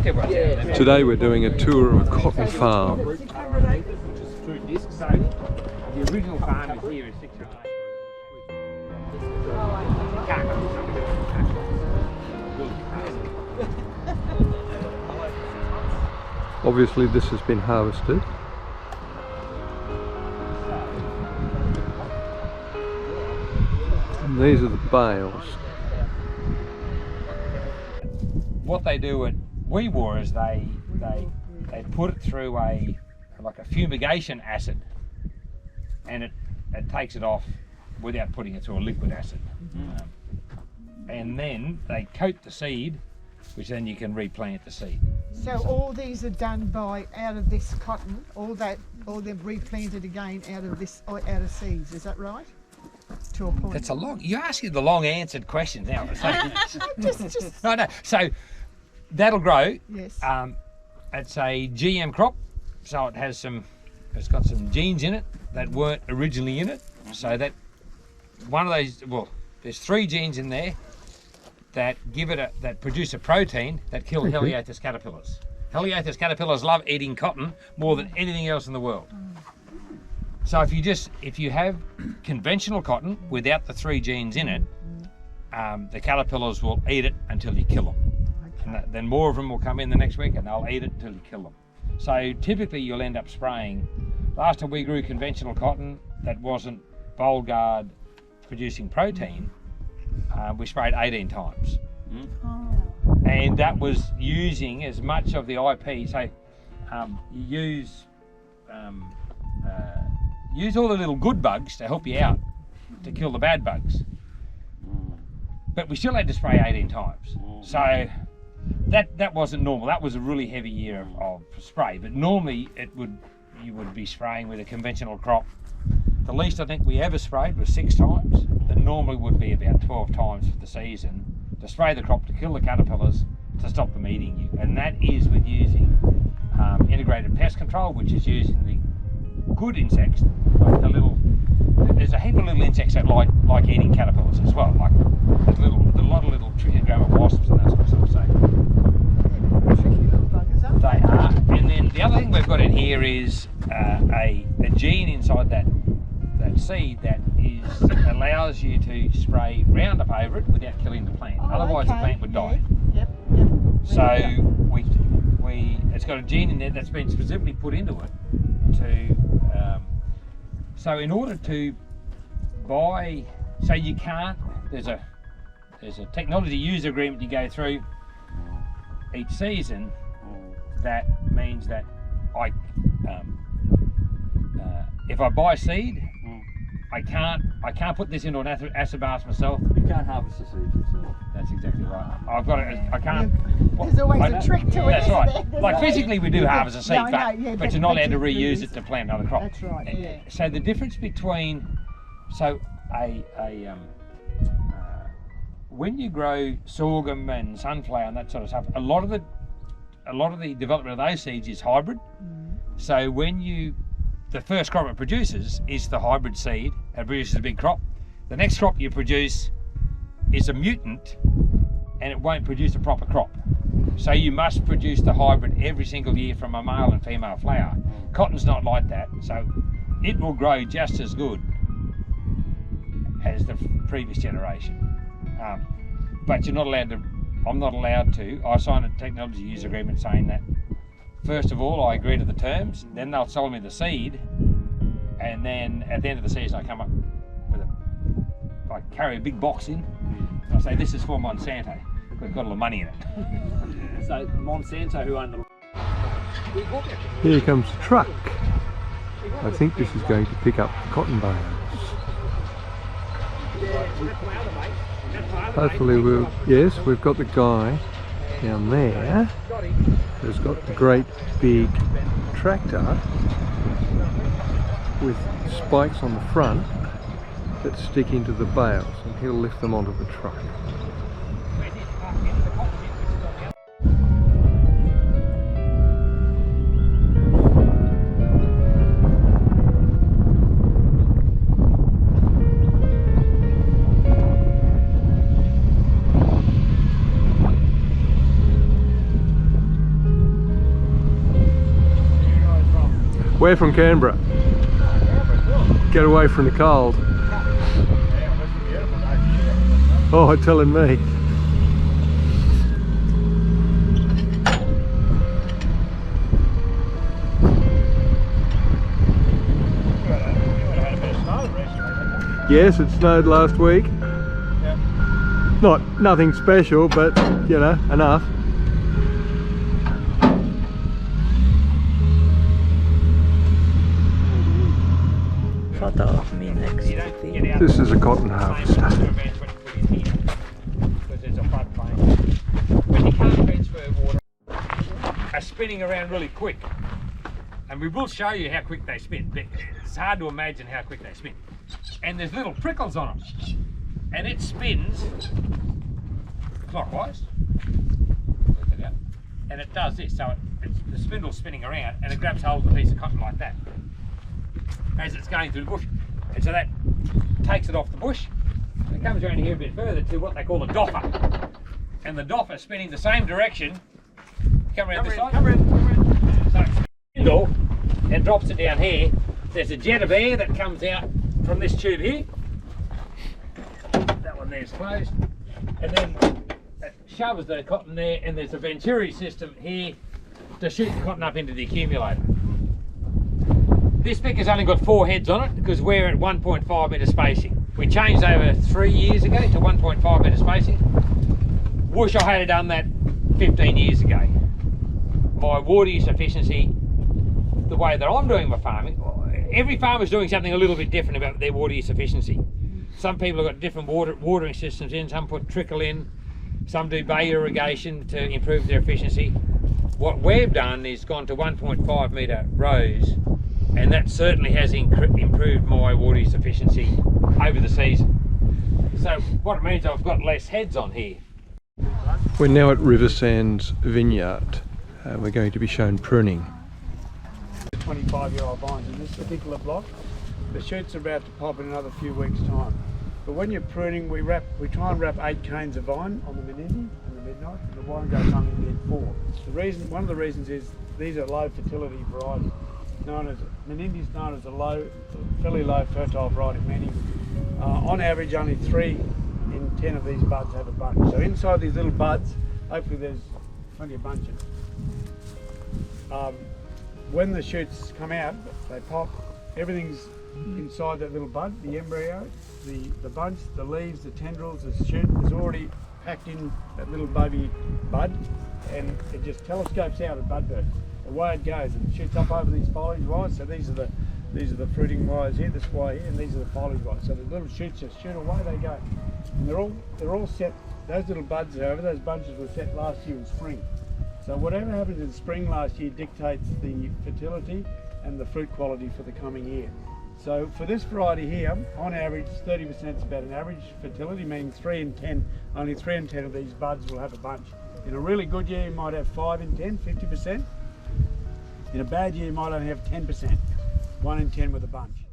Today we're doing a tour of a cotton farm. The original farm is here is 608. Obviously this has been harvested. And these are the bales. What they do at Weewar is they put it through a fumigation acid, and it takes it off without putting it through a liquid acid. And then they coat the seed, which then you can replant the seed. So all these are done by out of this cotton, all they're replanted again out of seeds. Is that right? To a point. That's a long. You're asking the long answered questions now. just. No. So that'll grow. Yes. It's a GM crop, so it's got some genes in it that weren't originally in it. So that one of those, well, there's 3 genes in there that that produce a protein that kill Heliothis caterpillars. Heliothis caterpillars love eating cotton more than anything else in the world. So if you have conventional cotton without the 3 genes in it, the caterpillars will eat it until you kill them. And then more of them will come in the next week and they'll eat it until you kill them. So typically you'll end up spraying. Last time we grew conventional cotton that wasn't Bollgard producing protein, we sprayed 18 times. And that was using as much of the IP. So you use all the little good bugs to help you out to kill the bad bugs. But we still had to spray 18 times. So that wasn't normal. That was a really heavy year of spray. But normally you would be spraying with a conventional crop. The least I think we ever sprayed was 6 times. That normally would be about 12 times for the season to spray the crop to kill the caterpillars to stop them eating you. And that is with using integrated pest control, which is using the good insects, like there's a heap of little insects that like eating caterpillars as well, like a lot of little trichogramma wasps and that sort of stuff. So Tricky little buggers, aren't they are. And then the other thing we've got in here is a gene inside that seed that allows you to spray Roundup over it without killing the plant. Otherwise the plant would die. Yep. So it's got a gene in there that's been specifically put into it so in order to buy, so you can't, there's a technology user agreement you go through each season that means that if I buy seed, I can't put this into an acid bath myself. You can't harvest the seeds yourself. That's exactly right. I've got it. I can't. There's always a trick to it. That's isn't right. there? Like physically, we do harvest a seed, but you're not allowed to you reuse it to plant another crop. That's right. Yeah. So the difference between when you grow sorghum and sunflower and that sort of stuff, a lot of the development of those seeds is hybrid. So the first crop it produces is the hybrid seed. It produces a big crop. The next crop you produce is a mutant, and it won't produce a proper crop. So you must produce the hybrid every single year from a male and female flower. Cotton's not like that, so it will grow just as good as the previous generation. But you're not allowed to, I'm not allowed to, I signed a technology use agreement saying that first of all I agree to the terms, then they'll sell me the seed, and then at the end of the season I come up with I carry a big box in, and I say this is for Monsanto. We've got a lot of money in it. So Monsanto, who own the... Here comes the truck. I think this is going to pick up the cotton bales. Hopefully we've got the guy down there who's got the great big tractor with spikes on the front that stick into the bales, and he'll lift them onto the truck. We're from Canberra. Get away from the cold. Oh, telling me. Yes, it snowed last week. Nothing special, but you know, enough. Photo of me next to the... This is a cotton harvester. When you can't transfer water, are spinning around really quick, and we will show you how quick they spin. It's hard to imagine how quick they spin. And there's little prickles on them, and it spins clockwise. Work it out. And it does this, so the spindle's spinning around, and it grabs hold of a piece of cotton like that as it's going through the bush, and so that takes it off the bush. And it comes around here a bit further to what they call a doffer, and the doffer spinning the same direction. Come around this side. So it's spindle and drops it down here. There's a jet of air that comes out from this tube here. That one there's closed, and then it shoves the cotton there, and there's a venturi system here to shoot the cotton up into the accumulator. This picker's only got 4 heads on it because we're at 1.5 metre spacing. We changed over 3 years ago to 1.5 metre spacing. Wish I had done that 15 years ago. My water use efficiency, the way that I'm doing my farming, every farmer's doing something a little bit different about their water use efficiency. Some people have got different watering systems in, some put trickle in, some do bay irrigation to improve their efficiency. What we've done is gone to 1.5 metre rows, and that certainly has improved my water use efficiency over the season. So what it means, I've got less heads on here. We're now at River Sands Vineyard. We're going to be shown pruning. 25-year-old vines in this particular block. The shoots are about to pop in another few weeks' time. But when you're pruning, we try and wrap 8 canes of vine on the Menindee and the Midnight, and the Warrego tongue in 4. One of the reasons is these are low fertility varieties. Menindee is known as a fairly low fertile variety, meaning on average only 3 in 10 of these buds have a bunch. So inside these little buds, hopefully there's plenty of bunches. When the shoots come out, they pop, everything's inside that little bud, the embryo, the bunch, the leaves, the tendrils, the shoot is already packed in that little baby bud, and it just telescopes out at bud birth. Away it goes, and it shoots up over these foliage wires. So these are the fruiting wires here, this wire here, and these are the foliage wires. So the little shoots just shoot away they go, and they're all set. Those little buds, however, those bunches were set last year in spring. So whatever happens in spring last year dictates the fertility and the fruit quality for the coming year. So for this variety here, on average, 30% is about an average fertility, meaning 3 in 10. Only 3 in 10 of these buds will have a bunch. In a really good year, you might have 5 in 10, 50%. In a bad year, you might only have 10%, 1 in 10 with a bunch.